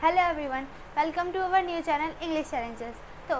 Hello everyone, welcome to our new channel English challenges. तो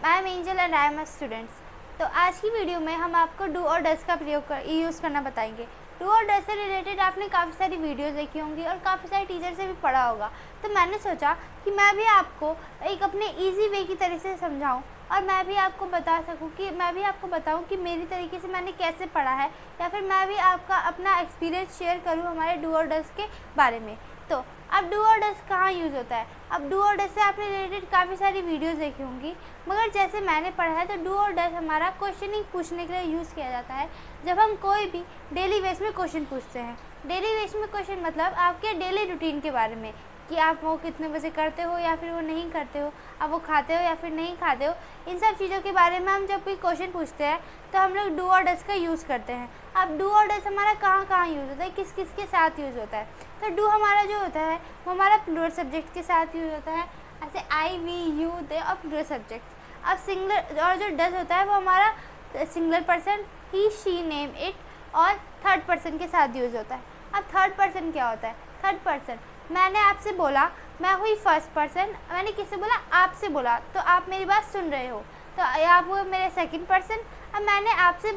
I am Angel and I am a students. तो आज की video में हम आपको डू और डज का प्रयोग यूज़ करना बताएंगे। डू और डज से रिलेटेड आपने काफ़ी सारी वीडियोस देखी होंगी और काफ़ी सारे टीचर से भी पढ़ा होगा। तो मैंने सोचा कि मैं भी आपको एक अपने ईजी वे की तरह से समझाऊँ और मैं भी आपको बताऊँ कि मेरी तरीके से मैंने कैसे पढ़ा है, या फिर मैं भी आपका अपना एक्सपीरियंस शेयर करूँ हमारे डू और डज के बारे में। तो अब डू और डज कहाँ यूज़ होता है? अब डू और डज से आपने रिलेटेड काफ़ी सारी वीडियोस देखी होंगी, मगर जैसे मैंने पढ़ा है तो डू और डज हमारा क्वेश्चनिंग पूछने के लिए यूज़ किया जाता है जब हम कोई भी डेली बेस में क्वेश्चन पूछते हैं। डेली बेस में क्वेश्चन मतलब आपके डेली रूटीन के बारे में, कि आप वो कितने बजे करते हो या फिर वो नहीं करते हो, आप वो खाते हो या फिर नहीं खाते हो, इन सब चीज़ों के बारे में हम जब भी क्वेश्चन पूछते हैं तो हम लोग डू और डज का यूज़ करते हैं। अब डू और डज हमारा कहाँ कहाँ यूज़ होता है, किस किस के साथ यूज़ होता है? तो डू हमारा जो होता है वो हमारा प्लूरल सब्जेक्ट के साथ यूज़ होता है, ऐसे आई वी यू दे और प्लूरल सब्जेक्ट। अब सिंगुलर और जो डज होता है वो हमारा singular person he she name it और थर्ड पर्सन के साथ यूज़ होता है। अब थर्ड पर्सन क्या होता है? थर्ड पर्सन, मैंने आपसे बोला, मैं हुई फर्स्ट पर्सन, मैंने किससे बोला? आपसे बोला, तो आप मेरी बात सुन रहे हो, तो आप हुए मेरे सेकंड पर्सन। अब मैंने आपके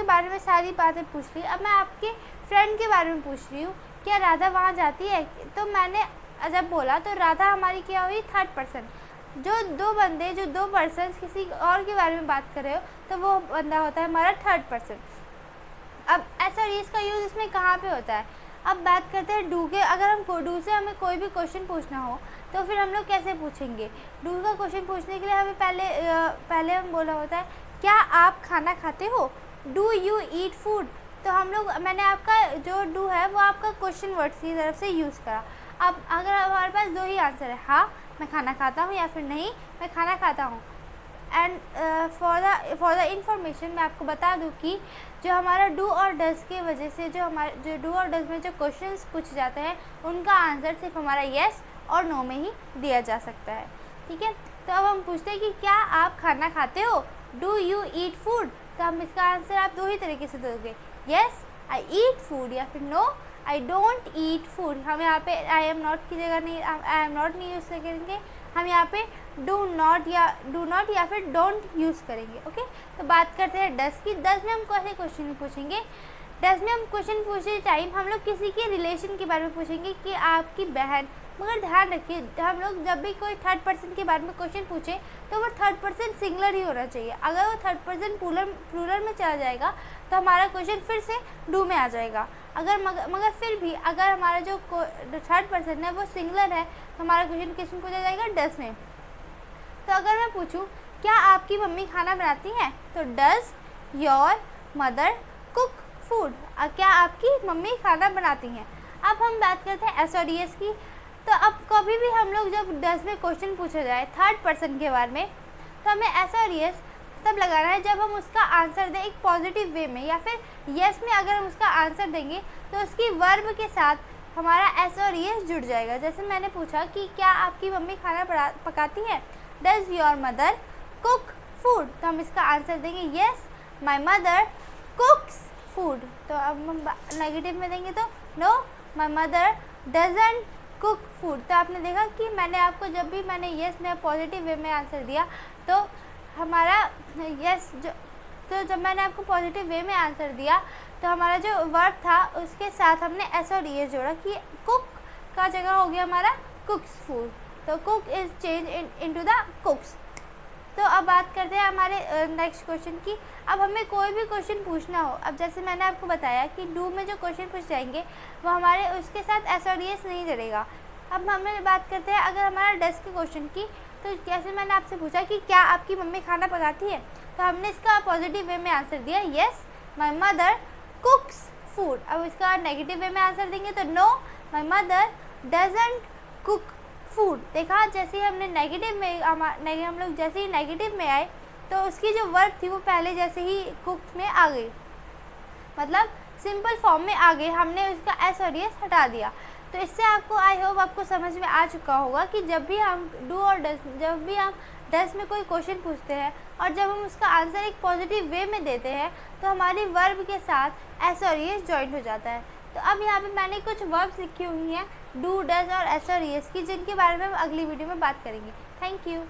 बारे में सारी बातें पूछ ली। अब मैं आपके फ्रेंड के बारे में पूछ रही हूँ, क्या राधा वहाँ जाती है? तो मैंने जब बोला तो राधा हमारी क्या हुई? Third person. जो दो पर्सन किसी और के बारे में बात कर रहे हो तो वो बंदा होता है हमारा थर्ड पर्सन। अब ऐसा और इसका यूज़ इसमें कहाँ पे होता है? अब बात करते हैं डू के। अगर हम डू से हमें कोई भी क्वेश्चन पूछना हो तो फिर हम लोग कैसे पूछेंगे? डू का क्वेश्चन पूछने के लिए हमें पहले हम बोला होता है, क्या आप खाना खाते हो? Do you eat food? तो मैंने आपका जो डू है वो आपका क्वेश्चन वर्ड्स की तरफ से यूज़ करा। अब अगर हमारे पास दो ही आंसर है, हाँ मैं खाना खाता हूँ, या फिर नहीं मैं खाना खाता हूँ। एंड फॉर द इंफॉर्मेशन मैं आपको बता दूं कि जो हमारा डू और डज के वजह से जो डू और डज में जो क्वेश्चंस पूछे जाते हैं उनका आंसर सिर्फ हमारा येस और नो में ही दिया जा सकता है। ठीक है, तो अब हम पूछते हैं कि क्या आप खाना खाते हो? Do you eat food? तो हम इसका आंसर आप दो ही तरीके से दोगे, येस आई ईट फूड, या फिर no I don't eat food. हम यहाँ पे आई एम नॉट की जगह आई एम नॉट नहीं यूज़ करेंगे, हम यहाँ पे डू नॉट या फिर डोंट यूज़ करेंगे। ओके, तो बात करते हैं डज की। डज में हम कैसे क्वेश्चन पूछेंगे? डज में हम क्वेश्चन पूछते टाइम हम लोग किसी के रिलेशन के बारे में पूछेंगे कि आपकी बहन। मगर ध्यान रखिए, हम लोग जब भी कोई थर्ड पर्सन के बारे में क्वेश्चन पूछे तो वो थर्ड पर्सन सिंगुलर ही होना चाहिए। अगर वो थर्ड पर्सन प्लूरल में चला जाएगा तो हमारा क्वेश्चन फिर से डू में आ जाएगा। मगर फिर भी अगर हमारा जो थर्ड पर्सन है वो सिंगुलर है तो हमारा क्वेश्चन किस में पूछा जाएगा? डज में। तो अगर मैं पूछूं क्या आपकी मम्मी खाना बनाती हैं, तो does your mother cook food? क्या आपकी मम्मी खाना बनाती हैं? अब हम बात करते हैं एस और एस की। तो अब कभी भी हम लोग जब डज में क्वेश्चन पूछा जाए थर्ड पर्सन के बारे में तो हमें एस और एस तब लगाना है जब हम उसका आंसर दें एक पॉजिटिव वे में, या फिर येस में अगर हम उसका आंसर देंगे तो उसकी वर्ब के साथ हमारा एस और एस जुड़ जाएगा। जैसे मैंने पूछा कि क्या आपकी मम्मी खाना पकाती है? Does your mother cook food? तो हम इसका आंसर देंगे येस माई मदर कुक्स फूड। तो अब हम नेगेटिव में देंगे तो know my mother doesn't cook food. तो आपने देखा कि मैंने आपको जब भी मैंने येस में पॉजिटिव वे में आंसर दिया तो हमारा येस तो जब मैंने आपको पॉजिटिव वे में आंसर दिया तो हमारा जो वर्ब था उसके साथ हमने एस और एस जोड़ा कि कुक का जगह हो गया हमारा कुक्स फूड। तो cook is change into the कुक्स। तो अब बात करते हैं हमारे नेक्स्ट क्वेश्चन की। अब हमें कोई भी क्वेश्चन पूछना हो, अब जैसे मैंने आपको बताया कि डू में जो क्वेश्चन पूछ जाएंगे वो हमारे उसके साथ एस और एस नहीं जुड़ेगा। अब हमें बात करते हैं अगर हमारा डज के क्वेश्चन की। तो जैसे मैंने आपसे पूछा कि क्या आपकी मम्मी खाना पकाती है, तो हमने इसका पॉजिटिव वे में आंसर दिया येस माई मदर कुक्स फूड। अब इसका नेगेटिव वे में आंसर देंगे तो know my mother doesn't cook food. देखा, जैसे ही हमने हम लोग जैसे ही नेगेटिव में आए तो उसकी जो वर्ब थी वो पहले जैसे ही कुक में आ गई, मतलब सिंपल फॉर्म में आ गई, हमने उसका एस और एस हटा दिया। तो इससे आपको आई होप आपको समझ में आ चुका होगा कि जब भी हम डज में कोई क्वेश्चन पूछते हैं और जब हम उसका आंसर एक पॉजिटिव वे में देते हैं तो हमारी वर्ब के साथ एस और एस जॉइंट हो जाता है। तो अब यहाँ पे मैंने कुछ वर्ब्स लिखी हुई हैं डू, डज और एस और एस की, जिनके बारे में हम अगली वीडियो में बात करेंगे। Thank you.